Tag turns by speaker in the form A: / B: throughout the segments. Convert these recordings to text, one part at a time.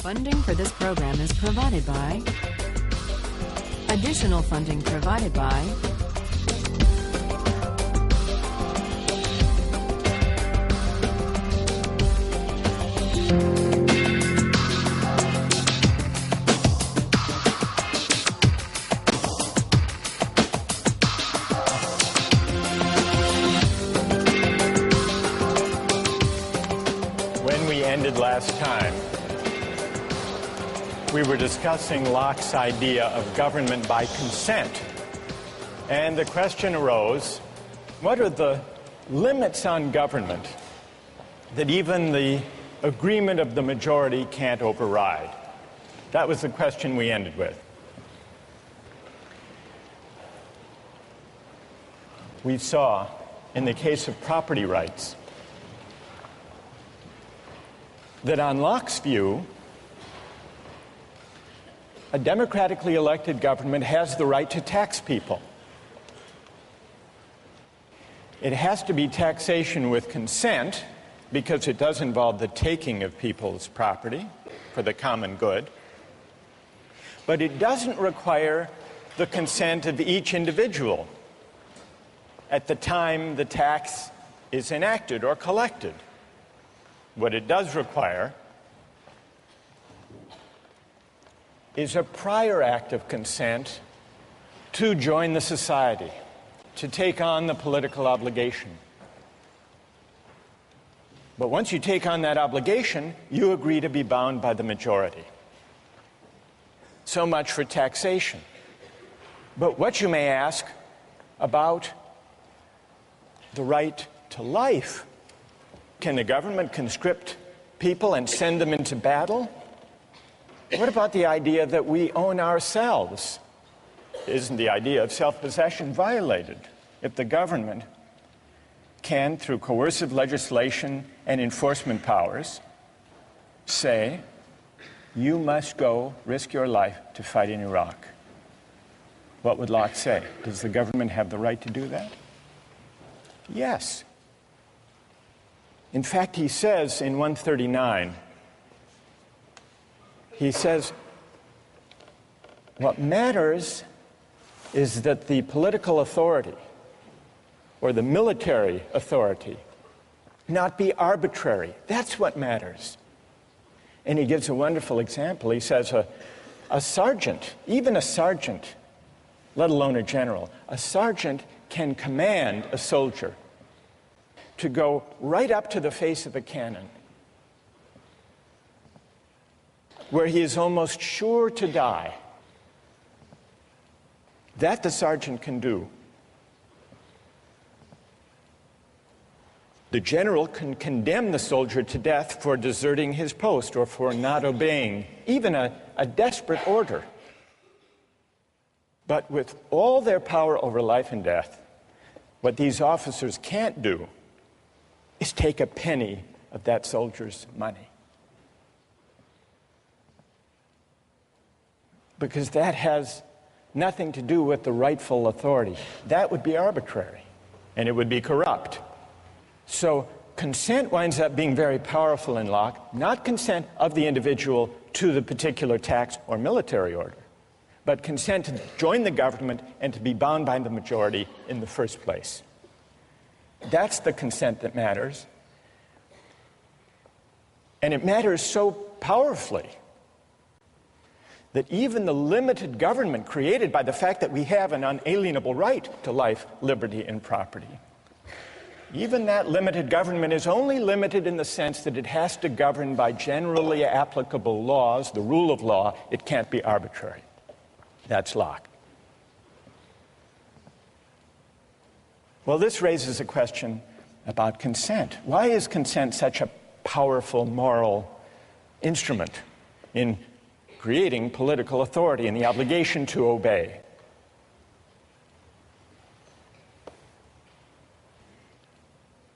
A: Funding for this program is provided by. Additional funding provided by.
B: When we ended last time, we were discussing Locke's idea of government by consent. And the question arose, what are the limits on government that even the agreement of the majority can't override? That was the question we ended with. We saw, in the case of property rights, that on Locke's view, a democratically elected government has the right to tax people. It has to be taxation with consent because it does involve the taking of people's property for the common good. But it doesn't require the consent of each individual at the time the tax is enacted or collected. What it does require is a prior act of consent to join the society, to take on the political obligation. But once you take on that obligation, you agree to be bound by the majority. So much for taxation. But what you may ask about the right to life, can the government conscript people and send them into battle? What about the idea that we own ourselves? Isn't the idea of self-possession violated if the government can, through coercive legislation and enforcement powers, say, you must go risk your life to fight in Iraq? What would Locke say? Does the government have the right to do that? Yes. In fact, he says in 139, he says, what matters is that the political authority or the military authority not be arbitrary. That's what matters. And he gives a wonderful example. He says a sergeant, even a sergeant, let alone a general, a sergeant can command a soldier to go right up to the face of a cannon where he is almost sure to die. That the sergeant can do. The general can condemn the soldier to death for deserting his post or for not obeying even a desperate order. But with all their power over life and death, what these officers can't do is take a penny of that soldier's money. Because that has nothing to do with the rightful authority. That would be arbitrary, and it would be corrupt. So consent winds up being very powerful in Locke, not consent of the individual to the particular tax or military order, but consent to join the government and to be bound by the majority in the first place. That's the consent that matters. And it matters so powerfully that even the limited government created by the fact that we have an unalienable right to life, liberty, and property, even that limited government is only limited in the sense that it has to govern by generally applicable laws, the rule of law. It can't be arbitrary. That's Locke. Well, this raises a question about consent. Why is consent such a powerful moral instrument in creating political authority and the obligation to obey?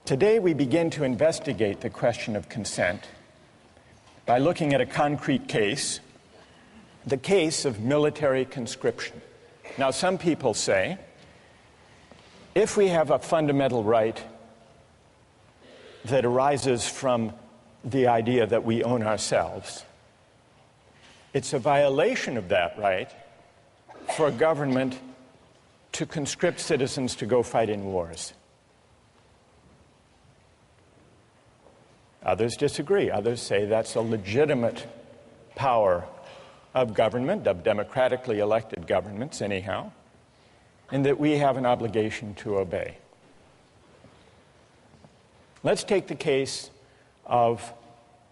B: Today we begin to investigate the question of consent by looking at a concrete case, the case of military conscription. Now, some people say, if we have a fundamental right that arises from the idea that we own ourselves, It's a violation of that right for a government to conscript citizens to go fight in wars. Others disagree. Others say that's a legitimate power of government, of democratically elected governments anyhow, and that we have an obligation to obey. Let's take the case of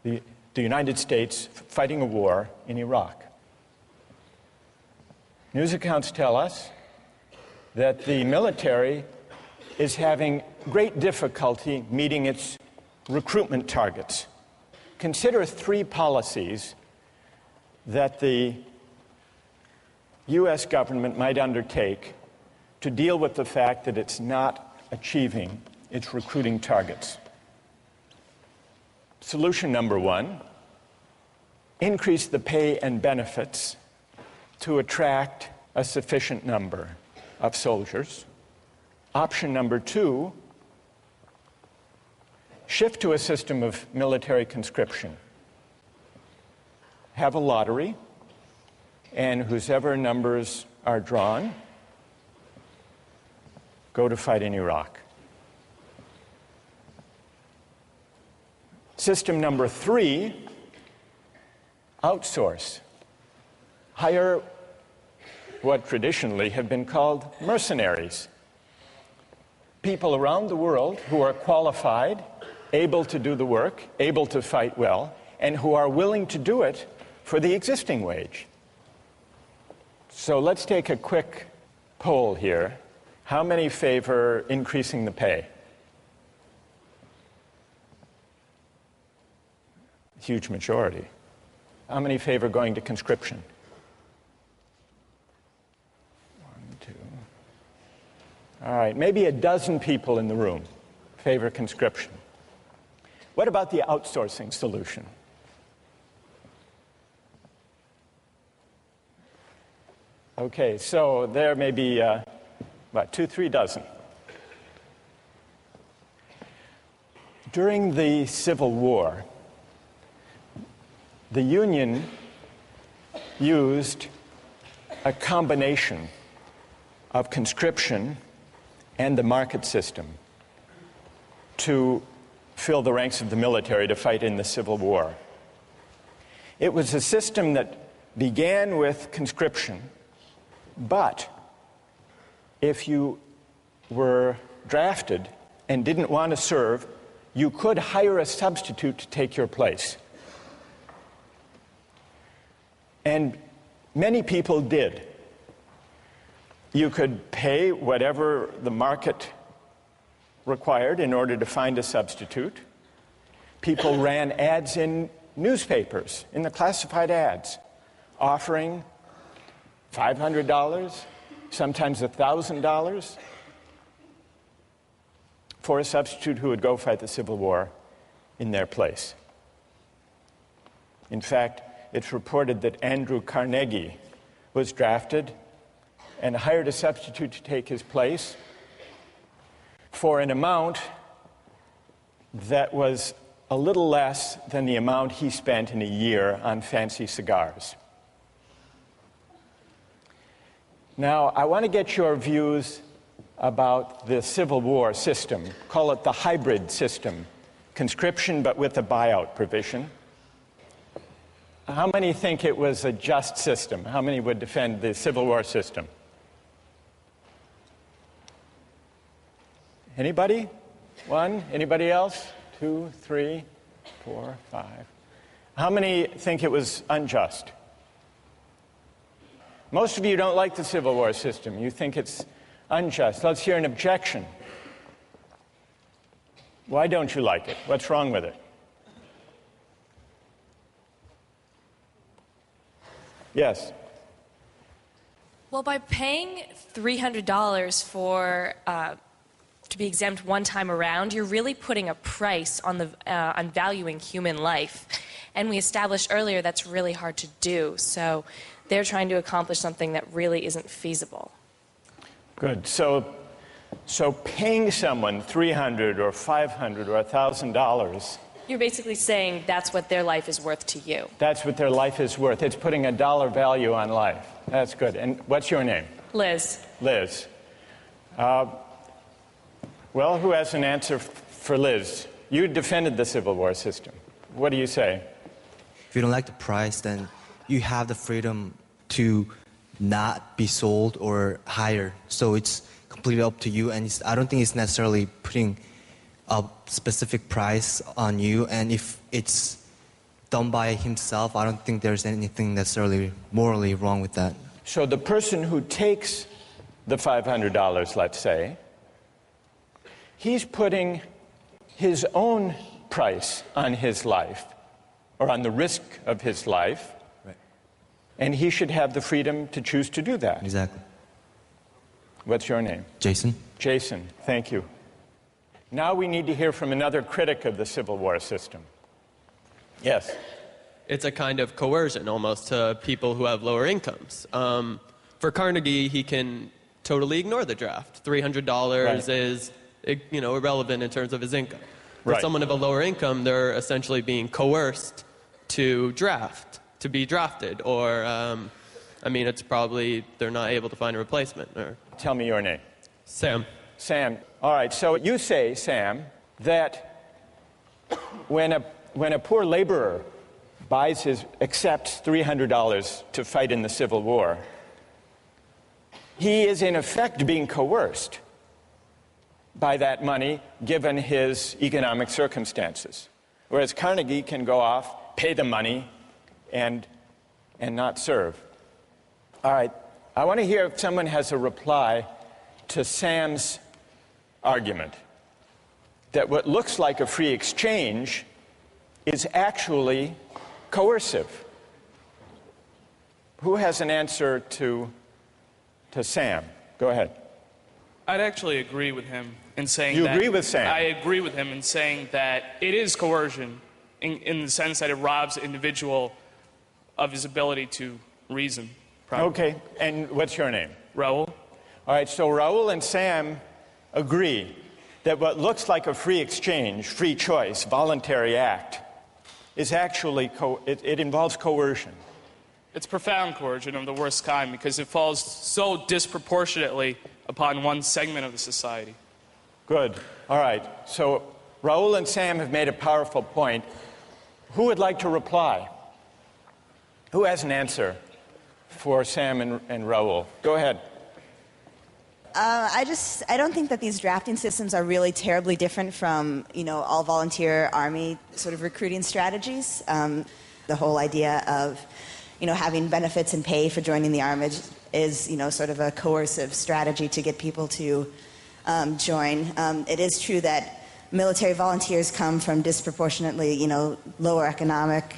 B: the United States fighting a war in Iraq. News accounts tell us that the military is having great difficulty meeting its recruitment targets. Consider three policies that the U.S. government might undertake to deal with the fact that it's not achieving its recruiting targets. Solution number one, increase the pay and benefits to attract a sufficient number of soldiers. Option number two, shift to a system of military conscription. Have a lottery, and whosever numbers are drawn go to fight in Iraq. System number three, outsource. Hire what traditionally have been called mercenaries. People around the world who are qualified, able to do the work, able to fight well, and who are willing to do it for the existing wage. So let's take a quick poll here. How many favor increasing the pay? Huge majority. How many favor going to conscription? 1, 2. All right, maybe a dozen people in the room favor conscription. What about the outsourcing solution? Okay, so there may be, 2-3 dozen. During the Civil War, the Union used a combination of conscription and the market system to fill the ranks of the military to fight in the Civil War. It was a system that began with conscription, but if you were drafted and didn't want to serve, you could hire a substitute to take your place. And many people did. You could pay whatever the market required in order to find a substitute. People ran ads in newspapers, in the classified ads, offering $500, sometimes $1,000 for a substitute who would go fight the Civil War in their place. In fact, it's reported that Andrew Carnegie was drafted and hired a substitute to take his place for an amount that was a little less than the amount he spent in a year on fancy cigars. Now, I want to get your views about the Civil War system. Call it the hybrid system, conscription but with a buyout provision. How many think it was a just system? How many would defend the Civil War system? Anybody? One? Anybody else? 2, 3, 4, 5. How many think it was unjust? Most of you don't like the Civil War system. You think it's unjust. Let's hear an objection. Why don't you like it? What's wrong with it? Yes.
C: Well, by paying $300 for to be exempt one time around, you're really putting a price on on valuing human life. And we established earlier that's really hard to do. So they're trying to accomplish something that really isn't feasible.
B: Good. So paying someone $300 or $500 or $1,000
C: You're basically saying that's what their life is worth to you.
B: That's what their life is worth. It's putting a dollar value on life. That's good. And what's your name?
C: Liz.
B: Liz. Well, who has an answer for Liz? You defended the Civil War system. What do you say?
D: If you don't like the price, then you have the freedom to not be sold or hire. So it's completely up to you, and I don't think it's necessarily putting a specific price on you. And if it's done by himself, I don't think there's anything necessarily morally wrong with that.
B: So the person who takes the $500, let's say, he's putting his own price on his life, or on the risk of his life,
D: Right.
B: and he should have the freedom to choose to do that.
D: Exactly.
B: What's your name?
D: Jason?
B: Jason, thank you. Now we need to hear from another critic of the Civil War system. Yes.
E: It's a kind of coercion almost to people who have lower incomes. For Carnegie, he can totally ignore the draft. $300
B: Right.
E: is, irrelevant in terms of his income. For
B: Right.
E: someone of a lower income, they're essentially being coerced to be drafted, or, it's probably they're not able to find a replacement. Or
B: Tell me your name.
E: Sam.
B: Sam. All right, so you say, Sam, that when a poor laborer accepts $300 to fight in the Civil War, he is in effect being coerced by that money given his economic circumstances. Whereas Carnegie can go off, pay the money, and not serve. All right, I want to hear if someone has a reply to Sam's argument that what looks like a free exchange is actually coercive. Who has an answer to Sam? Go ahead.
F: I'd actually agree with him in saying
B: You
F: that...
B: agree with Sam?
F: I agree with him in saying that it is coercion in the sense that it robs the individual of his ability to reason. Probably.
B: Okay, and what's your name?
F: Raul?
B: All right, so Raul and Sam agree that what looks like a free exchange, free choice, voluntary act, is actually, it involves coercion.
F: It's profound coercion of the worst kind because it falls so disproportionately upon one segment of the society.
B: Good. All right, so Raul and Sam have made a powerful point. Who would like to reply? Who has an answer for Sam and Raul? Go ahead.
G: I don't think that these drafting systems are really terribly different from, all volunteer army sort of recruiting strategies. The whole idea of, having benefits and pay for joining the army is, sort of a coercive strategy to get people to join. It is true that military volunteers come from disproportionately, lower economic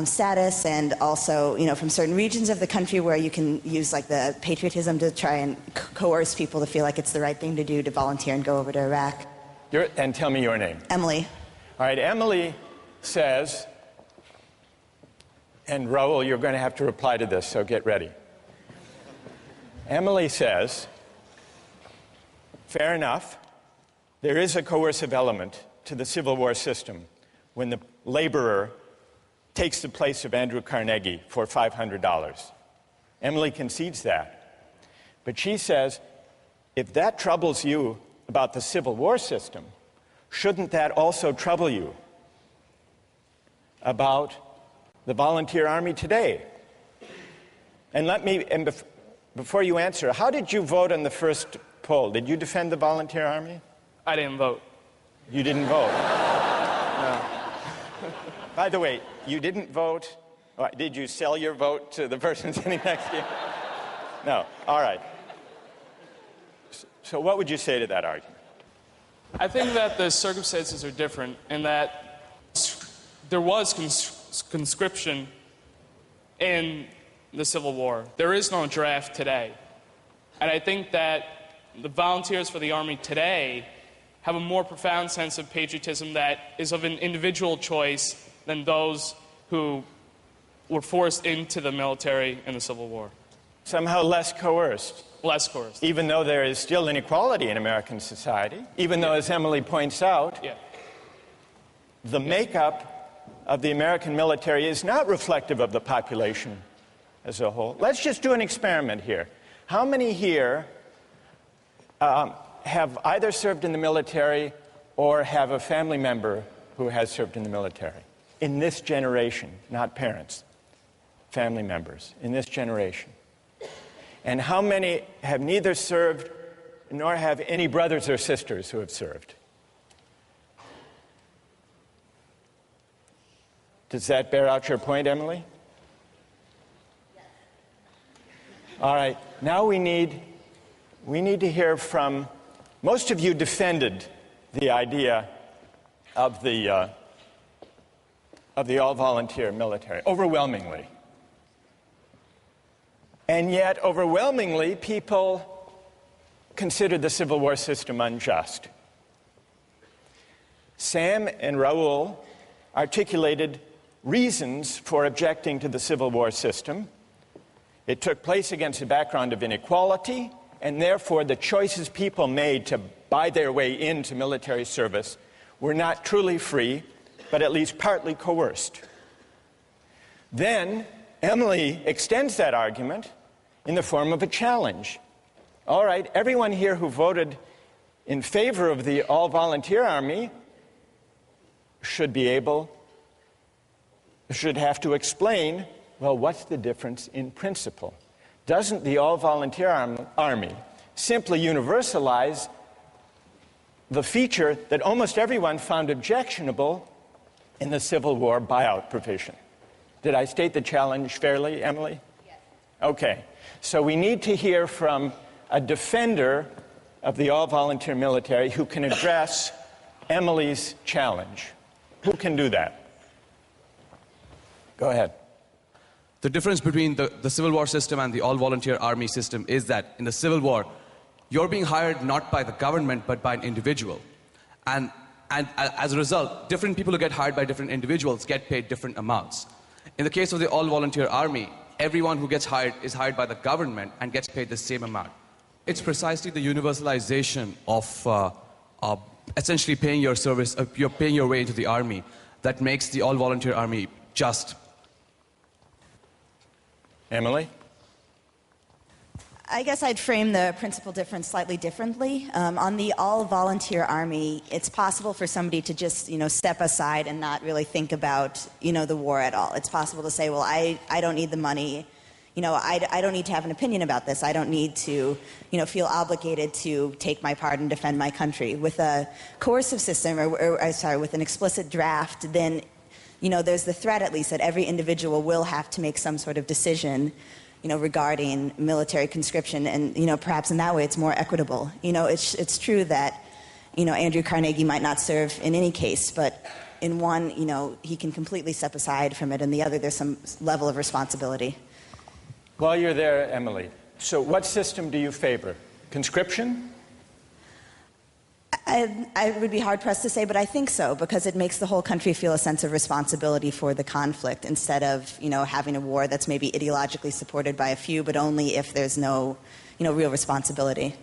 G: status, and also, from certain regions of the country where you can use like the patriotism to try and coerce people to feel like it's the right thing to do to volunteer and go over to Iraq.
B: And tell me your name.
G: Emily.
B: All right, Emily says, and Raul, you're going to have to reply to this, so get ready. Emily says, fair enough, there is a coercive element to the Civil War system when the laborer takes the place of Andrew Carnegie for $500. Emily concedes that. But she says, if that troubles you about the Civil War system, shouldn't that also trouble you about the volunteer army today? And before you answer, how did you vote on the first poll? Did you defend the volunteer army?
F: I didn't vote.
B: You didn't vote? No. By the way, you didn't vote. Did you sell your vote to the person sitting next to you? No. All right. So what would you say to that argument?
F: I think that the circumstances are different in that there was conscription in the Civil War. There is no draft today. And I think that the volunteers for the Army today have a more profound sense of patriotism that is of an individual choice than those who were forced into the military in the Civil War.
B: Somehow less coerced.
F: Less coerced.
B: Even though there is still inequality in American society, even though, as Emily points out,
F: Yeah.
B: the makeup of the American military is not reflective of the population as a whole. Let's just do an experiment here. How many here have either served in the military or have a family member who has served in the military? In this generation, not parents, family members, in this generation. And how many have neither served nor have any brothers or sisters who have served? Does that bear out your point, Emily? All right, now we need to hear from, most of you defended the idea of the all-volunteer military, overwhelmingly. And yet, overwhelmingly, people considered the Civil War system unjust. Sam and Raul articulated reasons for objecting to the Civil War system. It took place against a background of inequality, and therefore the choices people made to buy their way into military service were not truly free, but at least partly coerced. Then Emily extends that argument in the form of a challenge. All right, everyone here who voted in favor of the all-volunteer army should have to explain, well, what's the difference in principle? Doesn't the all-volunteer army simply universalize the feature that almost everyone found objectionable in the Civil War buyout provision? Did I state the challenge fairly, Emily? Yes. Okay. So we need to hear from a defender of the all-volunteer military who can address Emily's challenge. Who can do that? Go ahead.
H: The difference between the Civil War system and the all-volunteer army system is that in the Civil War, you're being hired not by the government, but by an individual. And as a result, different people who get hired by different individuals get paid different amounts. In the case of the all-volunteer army, everyone who gets hired is hired by the government and gets paid the same amount. It's precisely the universalization of essentially paying your service, you're paying your way into the army, that makes the all-volunteer army just.
B: Emily?
G: I guess I'd frame the principal difference slightly differently. On the all-volunteer army, it's possible for somebody to just, step aside and not really think about, the war at all. It's possible to say, well, I don't need the money. I don't need to have an opinion about this. I don't need to, feel obligated to take my part and defend my country. With a coercive system, with an explicit draft, then, there's the threat, at least, that every individual will have to make some sort of decision regarding military conscription, and perhaps in that way it's more equitable. It's true that Andrew Carnegie might not serve in any case, but in one, he can completely step aside from it, and the other there's some level of responsibility.
B: While you're there, Emily, so what system do you favor? Conscription?
G: I would be hard-pressed to say, but I think so, because it makes the whole country feel a sense of responsibility for the conflict, instead of, having a war that's maybe ideologically supported by a few, but only if there's no, real responsibility.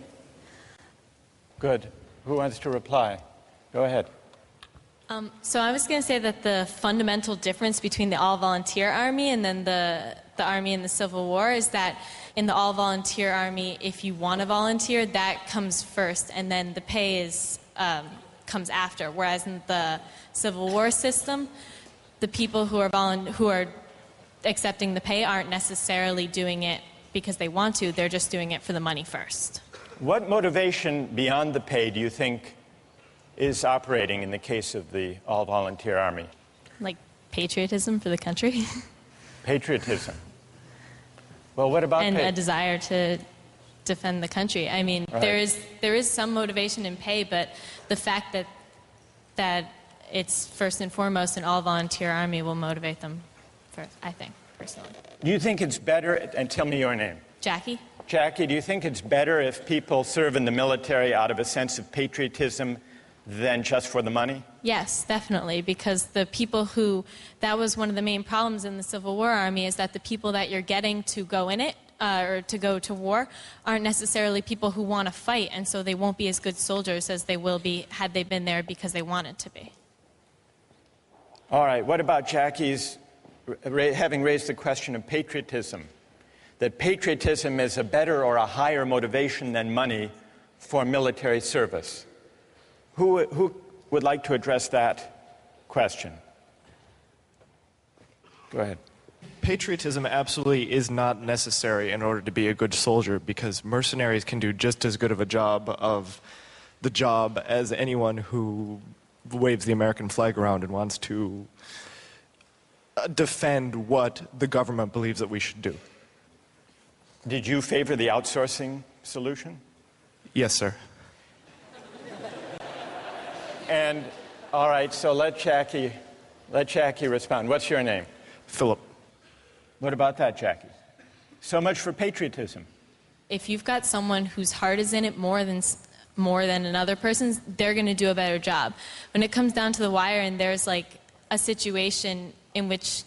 B: Good. Who wants to reply? Go ahead.
C: So I was going to say that the fundamental difference between the all-volunteer army and then the army in the Civil War is that in the all-volunteer army, if you want to volunteer, that comes first, and then the pay comes after. Whereas in the Civil War system, the people who are accepting the pay aren't necessarily doing it because they want to. They're just doing it for the money first.
B: What motivation beyond the pay do you think is operating in the case of the all-volunteer army?
C: Like patriotism for the country.
B: Patriotism. Well, what about
C: and
B: pay?
C: a desire to defend the country. I mean,
B: Right.
C: there is some motivation in pay, but the fact that it's first and foremost an all-volunteer army will motivate them first, I think, personally.
B: Do you think it's better, and tell me your name.
C: Jackie?
B: Jackie, do you think it's better if people serve in the military out of a sense of patriotism than just for the money?
C: Yes, definitely, because the people that was one of the main problems in the Civil War Army, is that the people that you're getting to go in it, or to go to war, aren't necessarily people who want to fight, and so they won't be as good soldiers as they will be had they been there because they wanted to be.
B: All right, what about Jackie's having raised the question of patriotism? That patriotism is a better or a higher motivation than money for military service. Who would like to address that question? Go ahead.
I: Patriotism absolutely is not necessary in order to be a good soldier, because mercenaries can do just as good of a job as anyone who waves the American flag around and wants to defend what the government believes that we should do.
B: Did you favor the outsourcing solution?
I: Yes, sir.
B: And all right, so let Jackie respond. What's your name?
I: Philip.
B: What about that, Jackie? So much for patriotism.
J: If you've got someone whose heart is in it more than another person's, they're going to do a better job. When it comes down to the wire and there's like a situation in which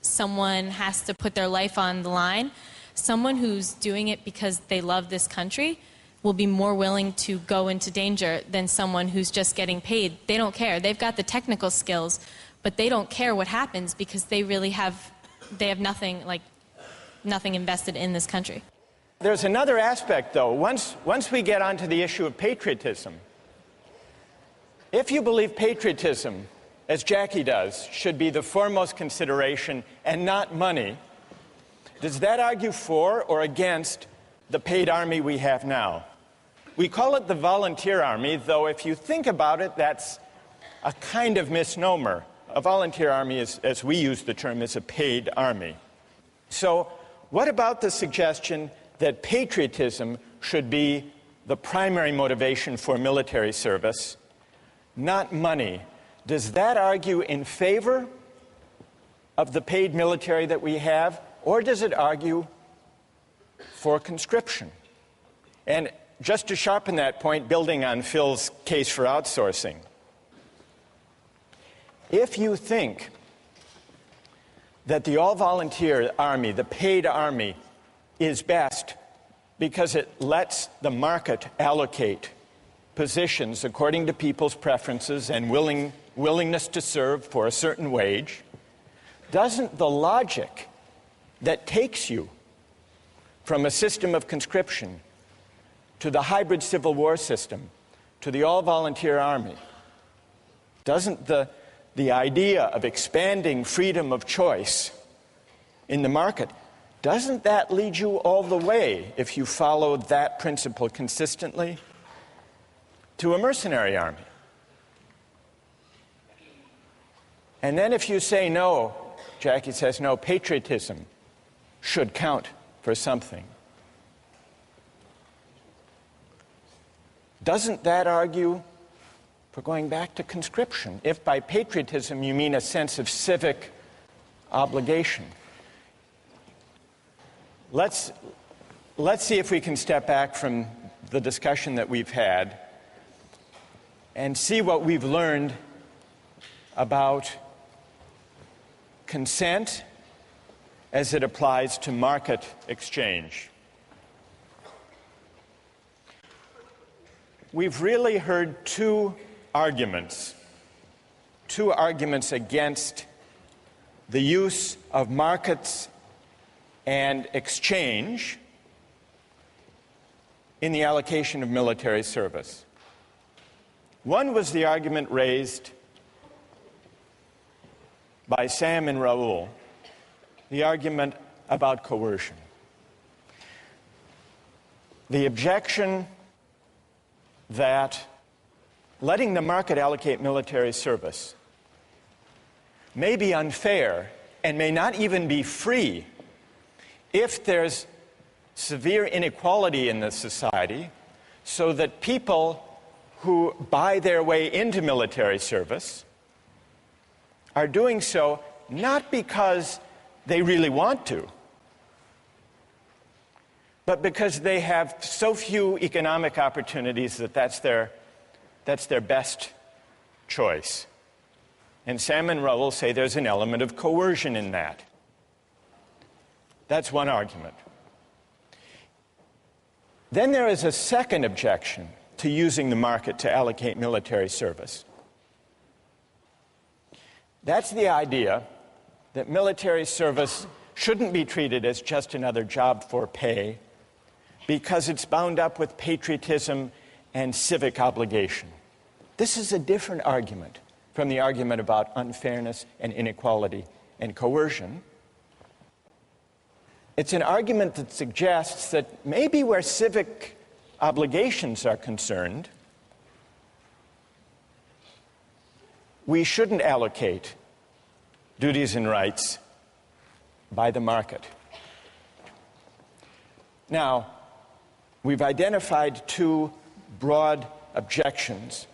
J: someone has to put their life on the line, someone who's doing it because they love this country will be more willing to go into danger than someone who's just getting paid. They don't care. They've got the technical skills, but they don't care what happens because they have nothing invested in this country.
B: There's another aspect, though. Once we get onto the issue of patriotism, if you believe patriotism, as Jackie does, should be the foremost consideration and not money, does that argue for or against the paid army we have now? We call it the volunteer army, though if you think about it, that's a kind of misnomer. A volunteer army, as we use the term, is a paid army. So what about the suggestion that patriotism should be the primary motivation for military service, not money? Does that argue in favor of the paid military that we have, or does it argue for conscription? And just to sharpen that point, building on Phil's case for outsourcing, if you think that the all-volunteer army, the paid army, is best because it lets the market allocate positions according to people's preferences and willingness to serve for a certain wage, doesn't the logic that takes you from a system of conscription to the hybrid Civil War system to the all-volunteer army, doesn't the idea of expanding freedom of choice in the market, doesn't that lead you all the way, if you follow that principle consistently, to a mercenary army? And then if you say no, Jackie says no, patriotism should count for something, doesn't that argue for going back to conscription, if by patriotism you mean a sense of civic obligation? Let's see if we can step back from the discussion that we've had and see what we've learned about consent as it applies to market exchange. We've really heard two arguments against the use of markets and exchange in the allocation of military service. One was the argument raised by Sam and Raul, the argument about coercion. The objection that letting the market allocate military service may be unfair and may not even be free if there's severe inequality in the society, so that people who buy their way into military service are doing so not because they really want to, but because they have so few economic opportunities that that's their best choice. And Sam and Raul say there's an element of coercion in that. That's one argument. Then there is a second objection to using the market to allocate military service. That's the idea that military service shouldn't be treated as just another job for pay because it's bound up with patriotism and civic obligation. This is a different argument from the argument about unfairness and inequality and coercion. It's an argument that suggests that maybe where civic obligations are concerned, we shouldn't allocate duties and rights by the market. Now, we've identified two broad objections.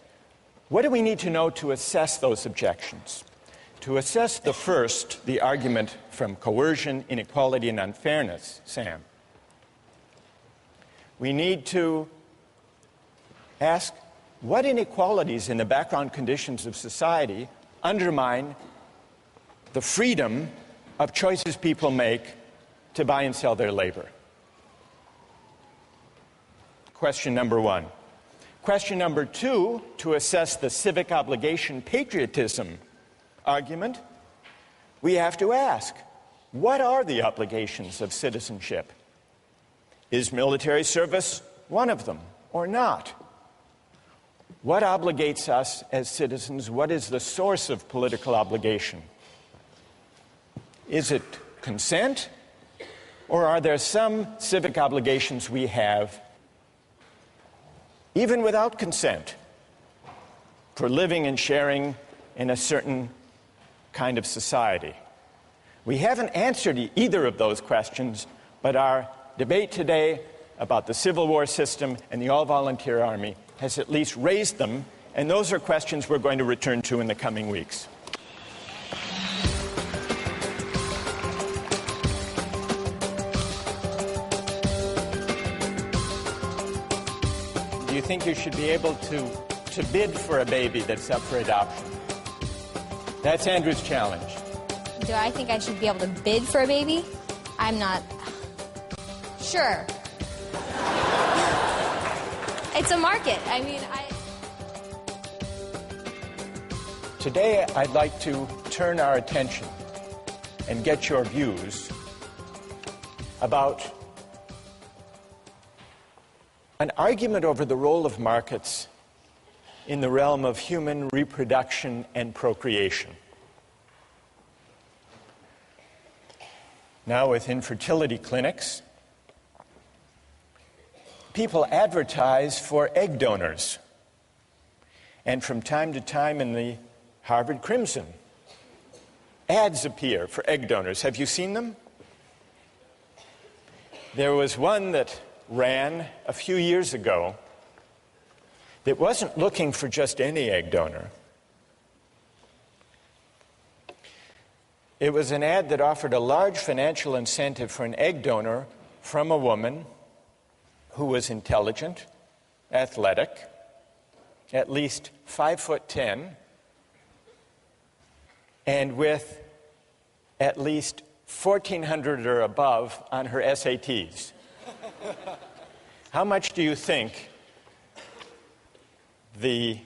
B: What do we need to know to assess those objections? To assess the first, the argument from coercion, inequality, and unfairness, Sam, we need to ask what inequalities in the background conditions of society undermine the freedom of choices people make to buy and sell their labor. Question number one. Question number two, to assess the civic obligation patriotism argument, we have to ask, what are the obligations of citizenship? Is military service one of them or not? What obligates us as citizens? What is the source of political obligation? Is it consent, or are there some civic obligations we have even without consent for living and sharing in a certain kind of society? We haven't answered either of those questions, but our debate today about the Civil War system and the all-volunteer army has at least raised them, and those are questions we're going to return to in the coming weeks. Do you think you should be able to bid for a baby that's up for adoption? That's Andrew's challenge.
K: Do I think I should be able to bid for a baby? I'm not sure. It's a market.
B: Today, I'd like to turn our attention and get your views about an argument over the role of markets in the realm of human reproduction and procreation. Now, with infertility clinics, people advertise for egg donors. And from time to time in the Harvard Crimson, ads appear for egg donors. Have you seen them? There was one that ran a few years ago that wasn't looking for just any egg donor. It was an ad that offered a large financial incentive for an egg donor from a woman who was intelligent, athletic, at least 5'10", and with at least 1,400 or above on her SATs. How much do you think the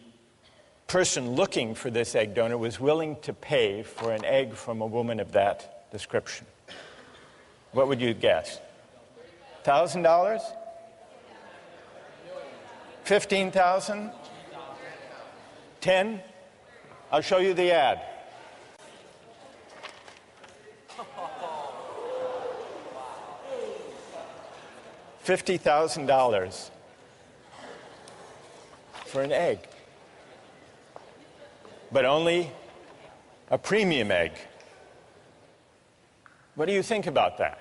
B: person looking for this egg donor was willing to pay for an egg from a woman of that description? What would you guess? $1,000? 15,000? 10? I'll show you the ad. $50,000 for an egg, but only a premium egg. What do you think about that?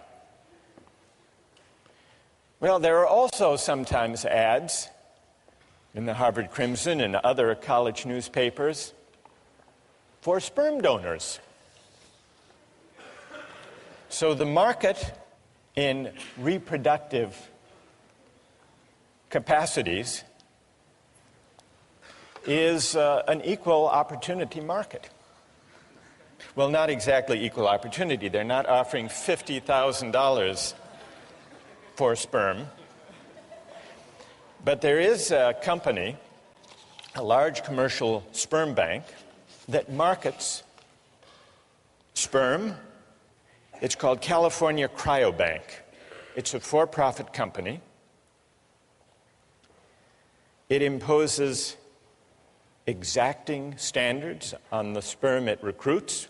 B: Well, there are also sometimes ads in the Harvard Crimson and other college newspapers for sperm donors. So the market in reproductive capacities is an equal opportunity market. Well, not exactly equal opportunity. They're not offering $50,000 for sperm. But there is a company, a large commercial sperm bank, that markets sperm. It's called California Cryobank. It's a for-profit company. It imposes exacting standards on the sperm it recruits.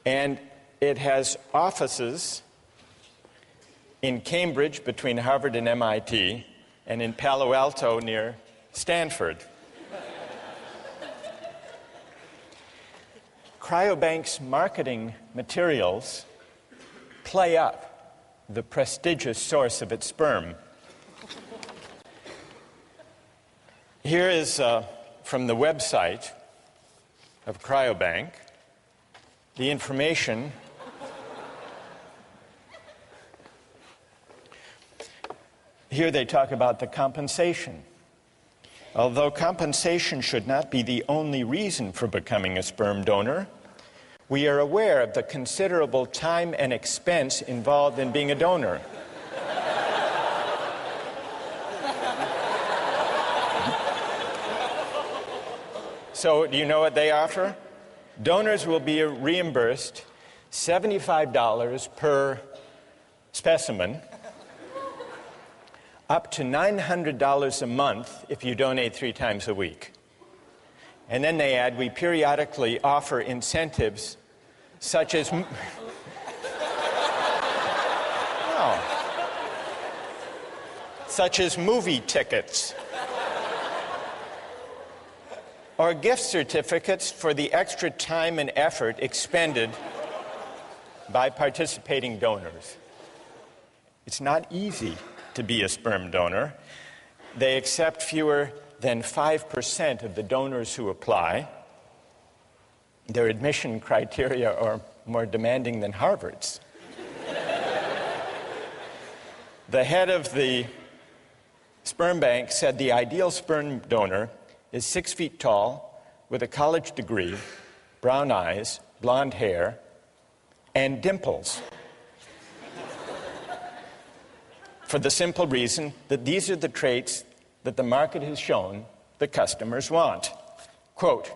B: And it has offices in Cambridge between Harvard and MIT, and in Palo Alto near Stanford. Cryobank's marketing materials play up the prestigious source of its sperm. Here is from the website of Cryobank the information here. They talk about the compensation. Although compensation should not be the only reason for becoming a sperm donor, we are aware of the considerable time and expense involved in being a donor. So, do you know what they offer? Donors will be reimbursed $75 per specimen, up to $900 a month if you donate 3 times a week. And then they add, we periodically offer incentives such as such as movie tickets or gift certificates for the extra time and effort expended by participating donors. It's not easy to be a sperm donor. They accept fewer than 5% of the donors who apply. Their admission criteria are more demanding than Harvard's. The head of the sperm bank said the ideal sperm donor is 6 feet tall, with a college degree, brown eyes, blonde hair, and dimples. For the simple reason that these are the traits that the market has shown the customers want. Quote,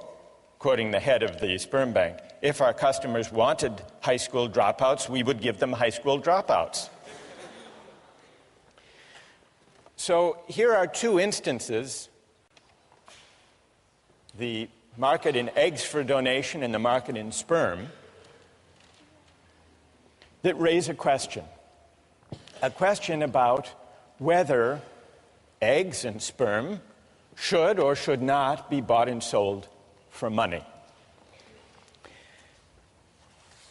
B: quoting the head of the sperm bank, if our customers wanted high school dropouts, we would give them high school dropouts. So here are 2 instances, the market in eggs for donation and the market in sperm, that raise a question about whether eggs and sperm should or should not be bought and sold for money.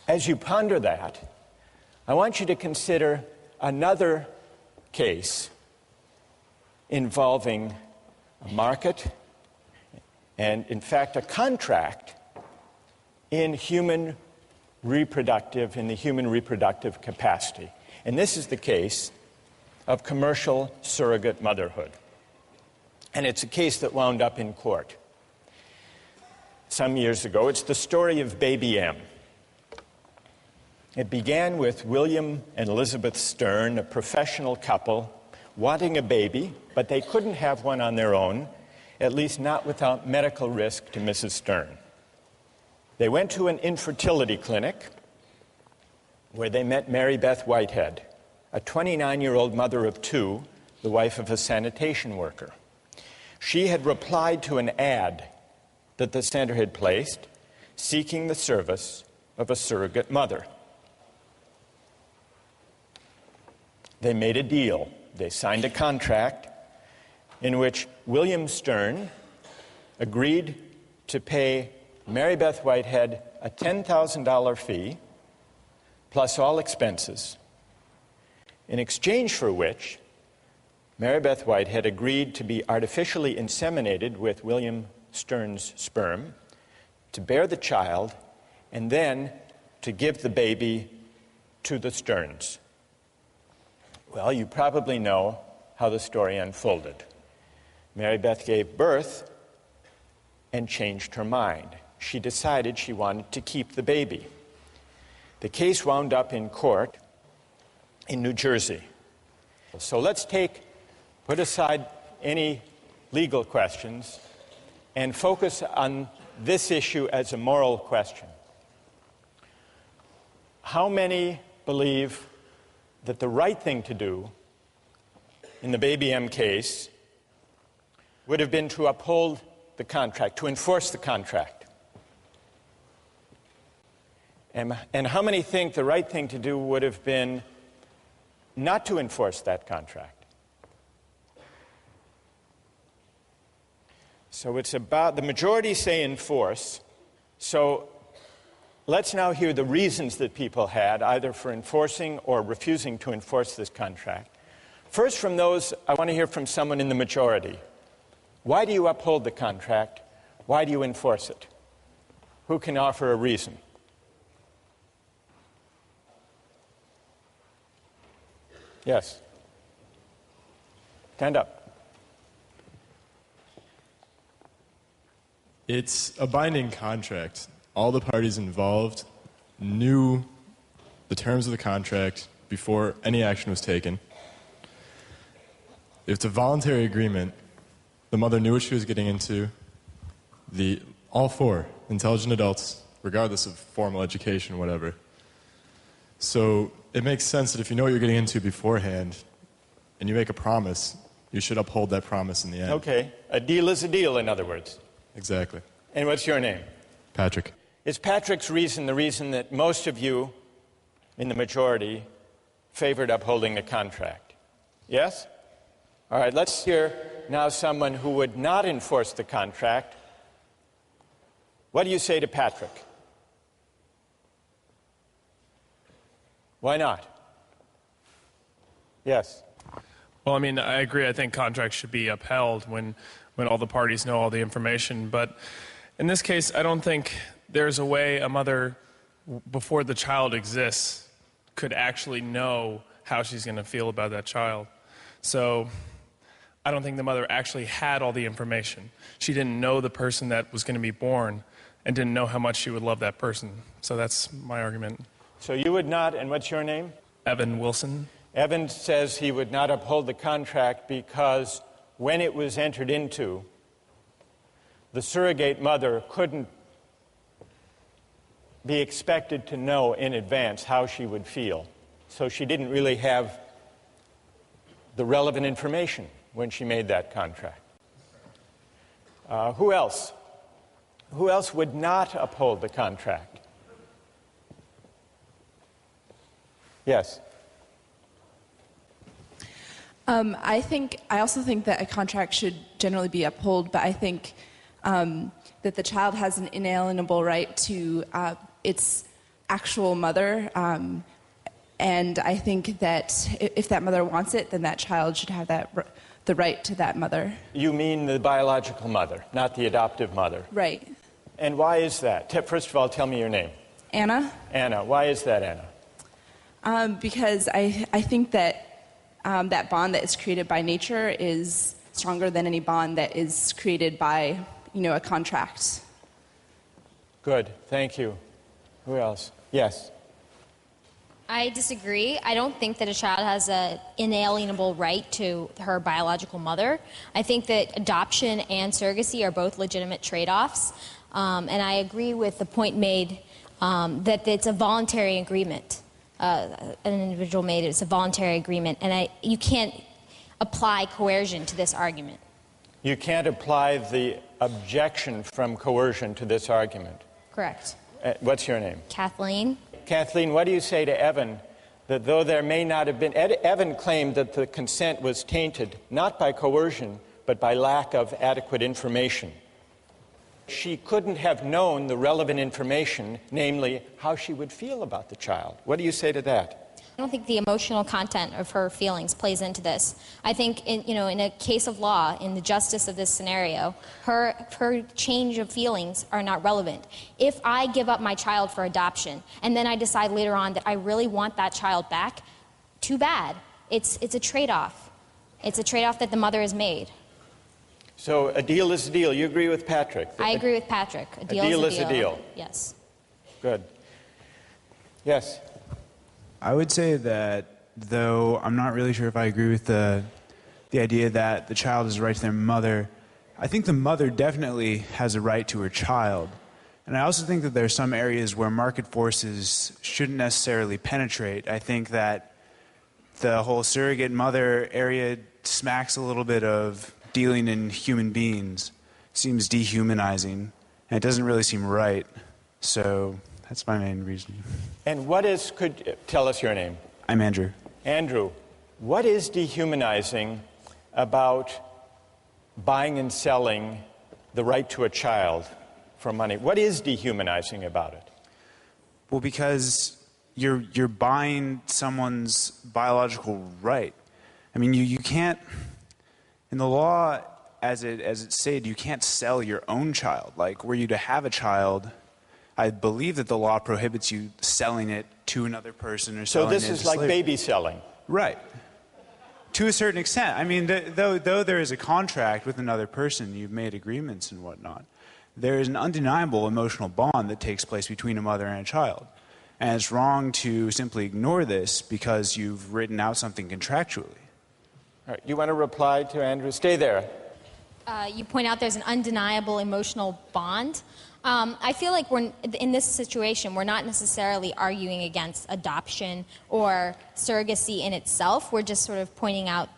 B: As you ponder that, I want you to consider another case involving a market and, in fact, a contract in the human reproductive capacity. And this is the case of commercial surrogate motherhood. And it's a case that wound up in court some years ago. It's the story of Baby M. It began with William and Elizabeth Stern, a professional couple, wanting a baby, but they couldn't have one on their own, at least not without medical risk to Mrs. Stern. They went to an infertility clinic where they met Mary Beth Whitehead, a 29-year-old mother of 2, the wife of a sanitation worker. She had replied to an ad that the center had placed, seeking the service of a surrogate mother. They made a deal. They signed a contract in which William Stern agreed to pay Mary Beth Whitehead a $10,000 fee plus all expenses, in exchange for which Mary Beth Whitehead agreed to be artificially inseminated with William Stern's sperm, to bear the child, and then to give the baby to the Sterns. Well, you probably know how the story unfolded. Mary Beth gave birth and changed her mind. She decided she wanted to keep the baby. The case wound up in court in New Jersey. So let's put aside any legal questions and focus on this issue as a moral question. How many believe that the right thing to do in the Baby M case would have been to uphold the contract, to enforce the contract? And how many think the right thing to do would have been not to enforce that contract? So it's about, the majority say enforce. So let's now hear the reasons that people had, either for enforcing or refusing to enforce this contract. First, from those, I want to hear from someone in the majority. Why do you uphold the contract? Why do you enforce it? Who can offer a reason? Yes. Stand up.
L: It's a binding contract. All the parties involved knew the terms of the contract before any action was taken. It's a voluntary agreement. The mother knew what she was getting into. All four intelligent adults, regardless of formal education, whatever. So it makes sense that if you know what you're getting into beforehand and you make a promise, you should uphold that promise in the end.
B: Okay. A deal is a deal, in other words.
L: Exactly.
B: And what's your name?
L: Patrick.
B: Is Patrick's reason the reason that most of you in the majority favored upholding the contract? Yes? All right, let's hear now someone who would not enforce the contract. What do you say to Patrick? Why not? Yes.
F: Well, I mean, I agree. I think contracts should be upheld when all the parties know all the information. But in this case, I don't think there's a way a mother, before the child exists, could actually know how she's going to feel about that child. So I don't think the mother actually had all the information. She didn't know the person that was going to be born and didn't know how much she would love that person. So that's my argument.
B: So you would not, and what's your name?
F: Evan Wilson.
B: Evan says he would not uphold the contract because when it was entered into, the surrogate mother couldn't be expected to know in advance how she would feel. So she didn't really have the relevant information when she made that contract. Who else? Who else would not uphold the contract? Yes.
M: I also think that a contract should generally be upheld, but I think that the child has an inalienable right to its actual mother, and I think that if that mother wants it, then that child should have the right to that mother.
B: You mean the biological mother, not the adoptive mother?
M: Right.
B: And why is that? First of all, tell me your name.
M: Anna?
B: Anna. Why is that, Anna?
M: Because I think that that bond that is created by nature is stronger than any bond that is created by, a contract.
B: Good. Thank you. Who else? Yes.
K: I disagree. I don't think that a child has an inalienable right to her biological mother. I think that adoption and surrogacy are both legitimate trade-offs. And I agree with the point made that it's a voluntary agreement. An individual made it. It's a voluntary agreement. And you can't apply coercion to this argument.
B: You can't apply the objection from coercion to this argument.
K: Correct.
B: What's your name?
K: Kathleen.
B: Kathleen, what do you say to Evan that though there may not have been... Evan claimed that the consent was tainted not by coercion but by lack of adequate information. She couldn't have known the relevant information, namely how she would feel about the child. What do you say to that?
K: I don't think the emotional content of her feelings plays into this. I think, in a case of law, in the justice of this scenario, her change of feelings are not relevant. If I give up my child for adoption, and then I decide later on that I really want that child back, too bad. It's a trade-off. It's a trade-off that the mother has made.
B: So a deal is a deal. You agree with Patrick?
K: I agree with Patrick. A deal is a deal. Yes.
B: Good. Yes.
N: I would say that, though I'm not really sure if I agree with the idea that the child has a right to their mother, I think the mother definitely has a right to her child. And I also think that there are some areas where market forces shouldn't necessarily penetrate. I think that the whole surrogate mother area smacks a little bit of dealing in human beings. It seems dehumanizing, and it doesn't really seem right. So that's my main reasoning.
B: And tell us your name.
N: I'm Andrew.
B: Andrew, what is dehumanizing about buying and selling the right to a child for money? What is dehumanizing about it?
N: Well, because you're buying someone's biological right. I mean, you can't, in the law as it's stated, you can't sell your own child. Like, were you to have a child, I believe that the law prohibits you selling it to another person or selling it
B: So
N: to
B: this is like
N: slavery.
B: baby selling.
N: Right. To a certain extent. I mean, though there is a contract with another person, you've made agreements and whatnot, there is an undeniable emotional bond that takes place between a mother and a child. And it's wrong to simply ignore this because you've written out something contractually.
B: All right, you want to reply to Andrew? Stay there.
K: You point out there's an undeniable emotional bond. I feel like in this situation, we're not necessarily arguing against adoption or surrogacy in itself. We're just sort of pointing out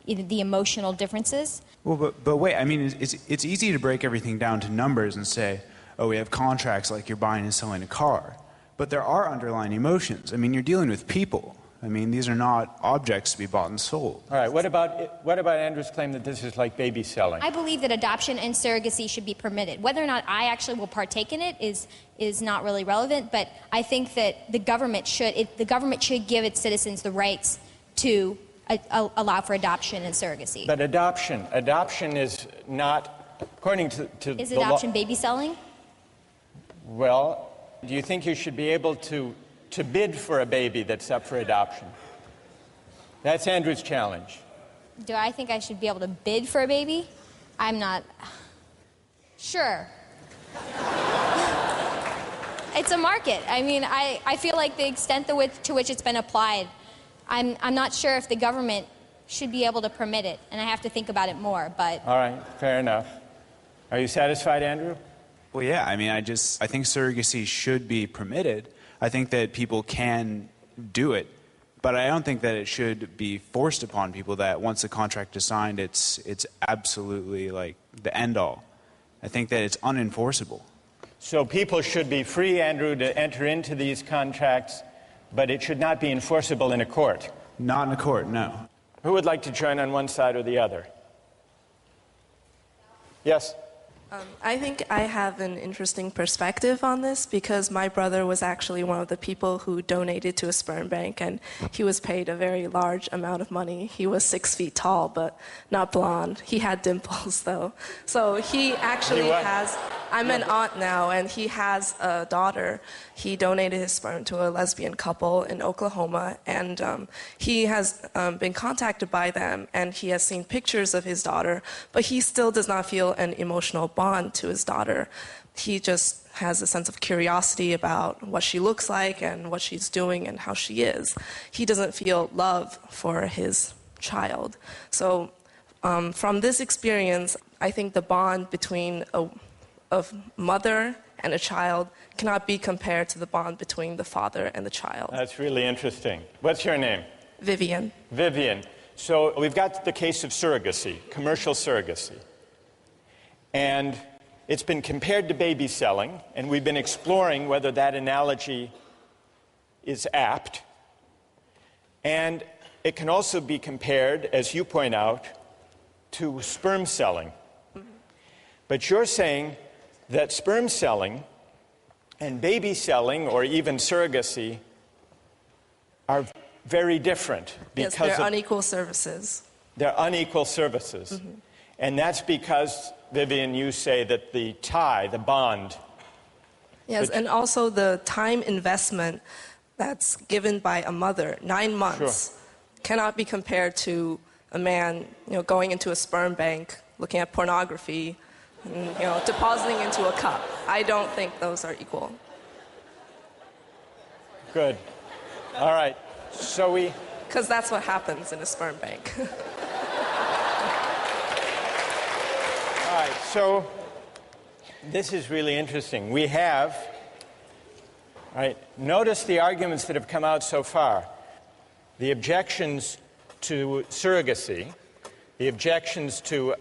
K: the emotional differences.
N: Well, but wait, I mean, it's easy to break everything down to numbers and say, oh, we have contracts like you're buying and selling a car. But there are underlying emotions. I mean, you're dealing with people. I mean, these are not objects to be bought and sold.
B: All right, what about Andrew's claim that this is like baby selling?
K: I believe that adoption and surrogacy should be permitted. Whether or not I actually will partake in it is not really relevant, but I think that the government should give its citizens the rights to allow for adoption and surrogacy.
B: But adoption is not, according to
K: Is
B: the law.
K: adoption baby selling?
B: Well, do you think you should be able to bid for a baby that's up for adoption? That's Andrew's challenge.
K: Do I think I should be able to bid for a baby? I'm not sure. It's a market. I mean, I feel like the extent to which it's been applied, I'm not sure if the government should be able to permit it, and I have to think about it more, but...
B: All right, fair enough. Are you satisfied, Andrew?
N: Well, yeah, I mean, I think surrogacy should be permitted. I think that people can do it, but I don't think that it should be forced upon people that once the contract is signed, it's absolutely like the end all. I think that it's unenforceable.
B: So people should be free, Andrew, to enter into these contracts, but it should not be enforceable in a court.
N: Not in a court, no.
B: Who would like to join on one side or the other? Yes?
O: I think I have an interesting perspective on this because my brother was actually one of the people who donated to a sperm bank, and he was paid a very large amount of money. He was 6 feet tall, but not blonde. He had dimples, though. So he actually has... I'm an aunt now, and he has a daughter. He donated his sperm to a lesbian couple in Oklahoma, and he has been contacted by them, and he has seen pictures of his daughter, but he still does not feel an emotional bond to his daughter. He just has a sense of curiosity about what she looks like and what she's doing and how she is. He doesn't feel love for his child. So from this experience, I think the bond between a mother and a child cannot be compared to the bond between the father and the child.
B: That's really interesting. What's your name?
O: Vivian.
B: Vivian. So we've got the case of surrogacy, commercial surrogacy. And it's been compared to baby selling, and we've been exploring whether that analogy is apt. And it can also be compared, as you point out, to sperm selling. But you're saying that sperm selling and baby selling, or even surrogacy, are very different.
O: Yes, they're unequal services.
B: They're unequal services. Mm-hmm. And that's because, Vivian, you say that the tie, the bond...
O: Yes, and also the time investment that's given by a mother, 9 months, cannot be compared to a man, going into a sperm bank, looking at pornography, and, depositing into a cup. I don't think those are equal.
B: Good. All right. So we...
O: Because that's what happens in a sperm bank.
B: All right. So This is really interesting. We have, right, notice the arguments that have come out so far. The objections to surrogacy, the objections to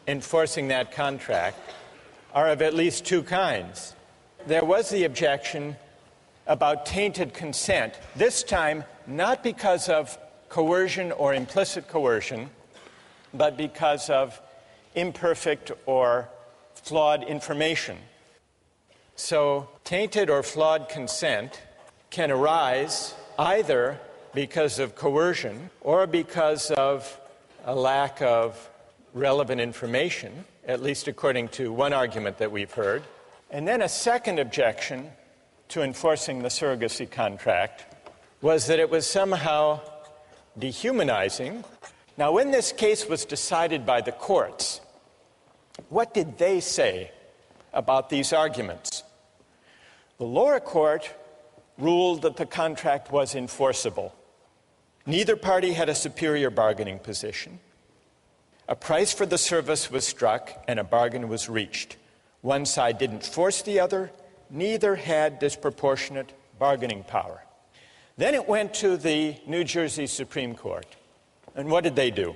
B: enforcing that contract are of at least two kinds. There was the objection about tainted consent, this time not because of coercion or implicit coercion, but because of imperfect or flawed information. So tainted or flawed consent can arise either because of coercion or because of a lack of relevant information, at least according to one argument that we've heard. And then a second objection to enforcing the surrogacy contract was that it was somehow dehumanizing. Now, when this case was decided by the courts, what did they say about these arguments? The lower court ruled that the contract was enforceable. Neither party had a superior bargaining position. A price for the service was struck and a bargain was reached. One side didn't force the other. Neither had disproportionate bargaining power. Then it went to the New Jersey Supreme Court. And what did they do?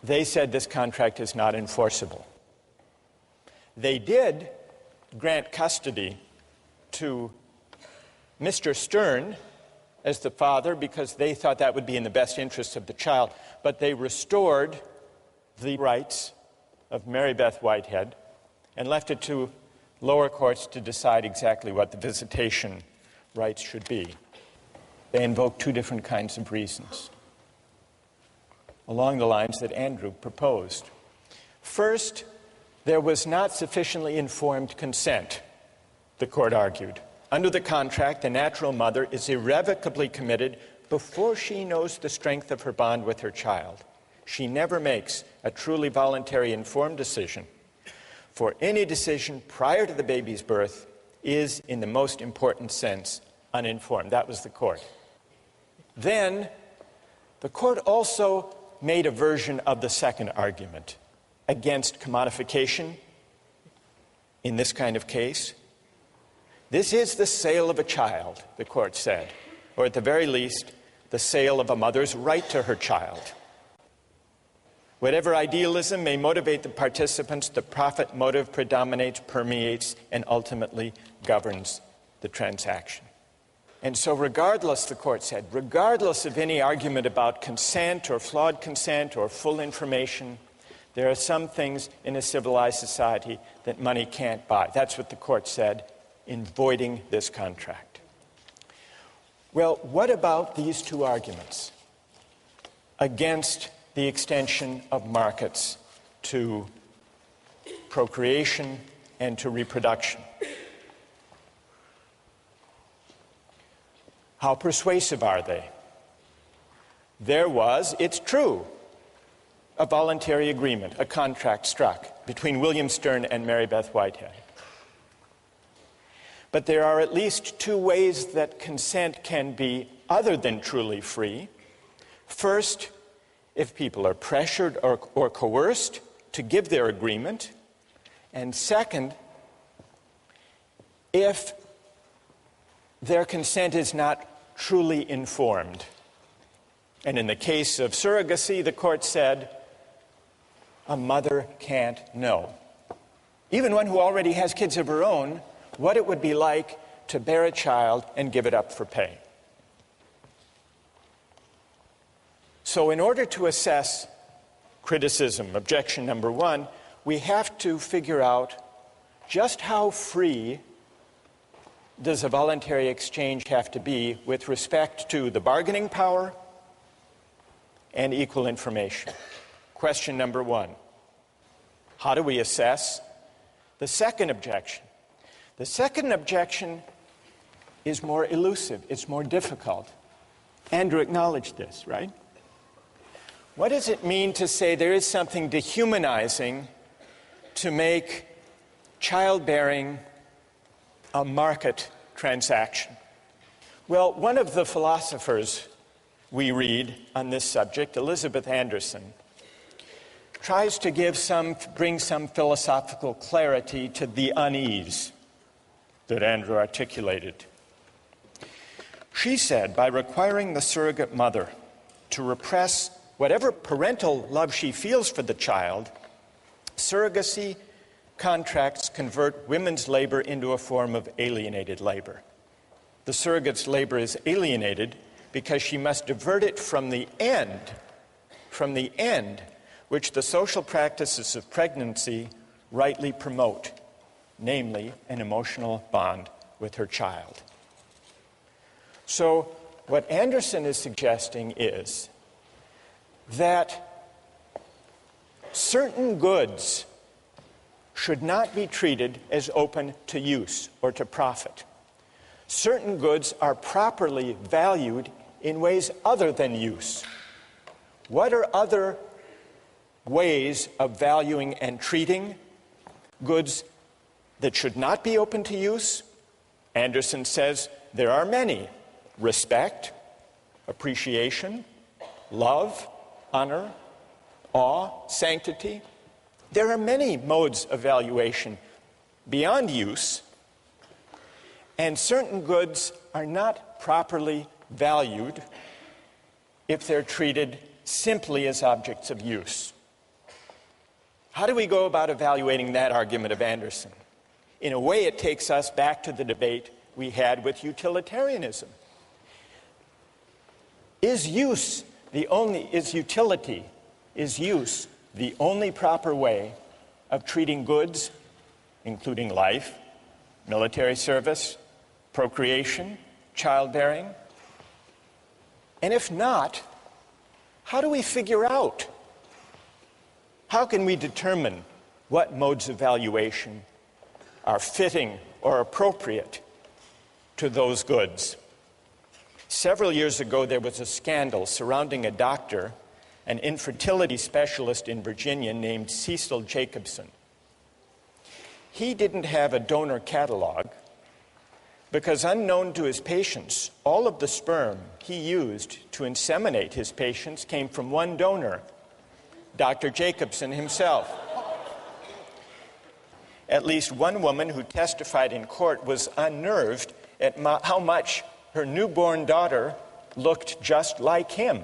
B: They said this contract is not enforceable. They did grant custody to Mr. Stern as the father because they thought that would be in the best interest of the child, but they restored the rights of Mary Beth Whitehead and left it to lower courts to decide exactly what the visitation rights should be. They invoked two different kinds of reasons, along the lines that Andrew proposed. First, there was not sufficiently informed consent, the court argued. Under the contract, the natural mother is irrevocably committed before she knows the strength of her bond with her child. She never makes a truly voluntary informed decision, for any decision prior to the baby's birth is, in the most important sense, uninformed. That was the court. Then, the court also made a version of the second argument against commodification in this kind of case. This is the sale of a child, the court said, or at the very least, the sale of a mother's right to her child. Whatever idealism may motivate the participants, the profit motive predominates, permeates, and ultimately governs the transaction. And so regardless, the court said, regardless of any argument about consent or flawed consent or full information, there are some things in a civilized society that money can't buy. That's what the court said in voiding this contract. Well, what about these two arguments against the extension of markets to procreation and to reproduction? How persuasive are they? There was, it's true, a voluntary agreement, a contract struck between William Stern and Mary Beth Whitehead. But there are at least two ways that consent can be other than truly free. First, if people are pressured or coerced to give their agreement. And second, if their consent is not truly informed. And in the case of surrogacy, the court said, a mother can't know, even one who already has kids of her own, what it would be like to bear a child and give it up for pay. So in order to assess criticism, objection number one, we have to figure out just how free does a voluntary exchange have to be with respect to the bargaining power and equal information. Question number one, how do we assess the second objection? The second objection is more elusive, it's more difficult. Andrew acknowledged this, right? What does it mean to say there is something dehumanizing to make childbearing a market transaction? Well, one of the philosophers we read on this subject, Elizabeth Anderson, tries to bring some philosophical clarity to the unease that Andrew articulated. She said, by requiring the surrogate mother to repress whatever parental love she feels for the child, surrogacy contracts convert women's labor into a form of alienated labor. The surrogate's labor is alienated because she must divert it from the end which the social practices of pregnancy rightly promote, namely an emotional bond with her child. So what Anderson is suggesting is that certain goods should not be treated as open to use or to profit. Certain goods are properly valued in ways other than use. What are other ways of valuing and treating goods that should not be open to use? Anderson says there are many. Respect, appreciation, love, honor, awe, sanctity. There are many modes of valuation beyond use, and certain goods are not properly valued if they're treated simply as objects of use. How do we go about evaluating that argument of Anderson? In a way, it takes us back to the debate we had with utilitarianism. Is use the only proper way of treating goods, including life, military service, procreation, childbearing? And if not, how do we figure out? How can we determine what modes of valuation are fitting or appropriate to those goods? Several years ago, there was a scandal surrounding a doctor, an infertility specialist in Virginia named Cecil Jacobson. He didn't have a donor catalog because, unknown to his patients, all of the sperm he used to inseminate his patients came from one donor, Dr. Jacobson himself. At least one woman who testified in court was unnerved at how much her newborn daughter looked just like him.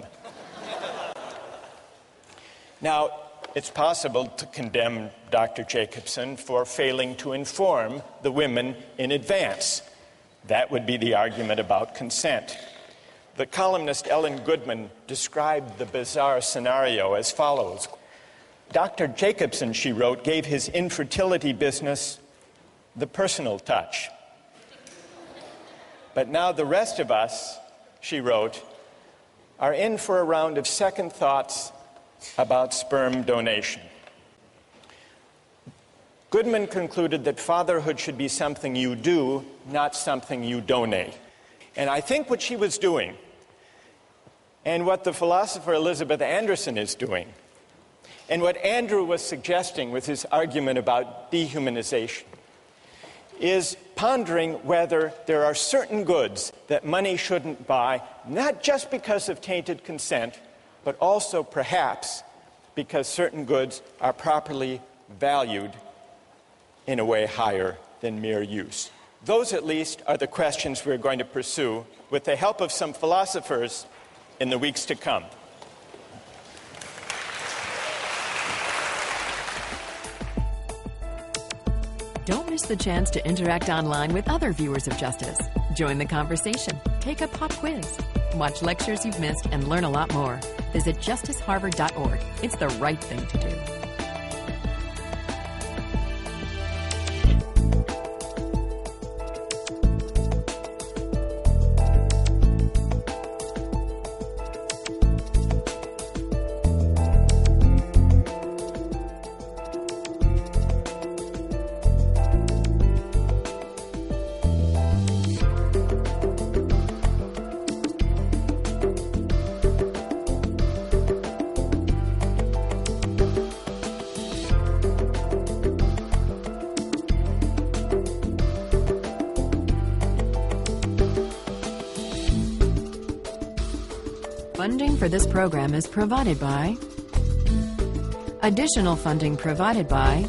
B: Now, it's possible to condemn Dr. Jacobson for failing to inform the women in advance. That would be the argument about consent. The columnist Ellen Goodman described the bizarre scenario as follows. Dr. Jacobson, she wrote, gave his infertility business the personal touch. But now the rest of us, she wrote, are in for a round of second thoughts about sperm donation. Goodman concluded that fatherhood should be something you do, not something you donate. And I think what she was doing, and what the philosopher Elizabeth Anderson is doing, and what Andrew was suggesting with his argument about dehumanization, is pondering whether there are certain goods that money shouldn't buy, not just because of tainted consent, but also perhaps because certain goods are properly valued in a way higher than mere use. Those, at least, are the questions we're going to pursue with the help of some philosophers in the weeks to come.
A: Don't miss the chance to interact online with other viewers of Justice. Join the conversation, take a pop quiz, watch lectures you've missed, and learn a lot more. Visit justiceharvard.org. It's the right thing to do. Funding for this program is provided by Additional funding provided by